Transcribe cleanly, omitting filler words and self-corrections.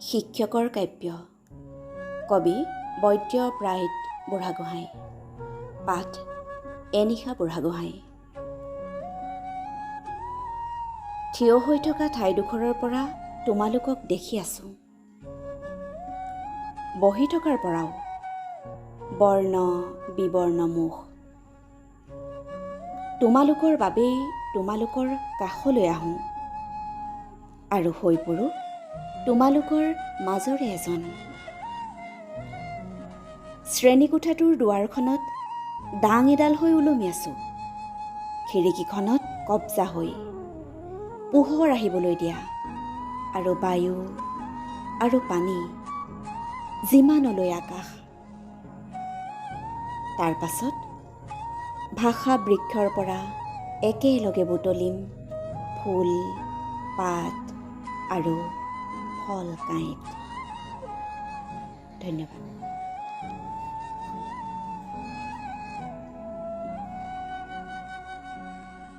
শিক্ষকৰ কাব্য কবি বৈদ্য প্ৰাইড বুঢ়াগোহাঁই পাঠ এনিশা বুঢ়াগোহাঁই। থিয় হৈ থকা ঠাইডোখৰৰ পৰা তোমালোকক দেখি আছোঁ, বহি থকাৰ পৰাও বৰ্ণ বিবৰ্ণ মুখ। তোমালোকৰ বাবেই তোমালোকৰ কাষলৈ আহোঁ আৰু হৈ পৰোঁ তোমালোকৰ মাজৰে এজন। শ্ৰেণীকোঠাটোৰ দুৱাৰখনত ডাং এডাল হৈ ওলমি আছোঁ, খিৰিকীখনত কব্জা হৈ পোহৰ আহিবলৈ দিয়া আৰু বায়ু আৰু পানী যিমানলৈ আকাশ। তাৰ পাছত ভাষা বৃক্ষৰ পৰা একেলগে বুটলিম ফুল পাত আৰু ফল কাঁইট। ধন্যবাদ।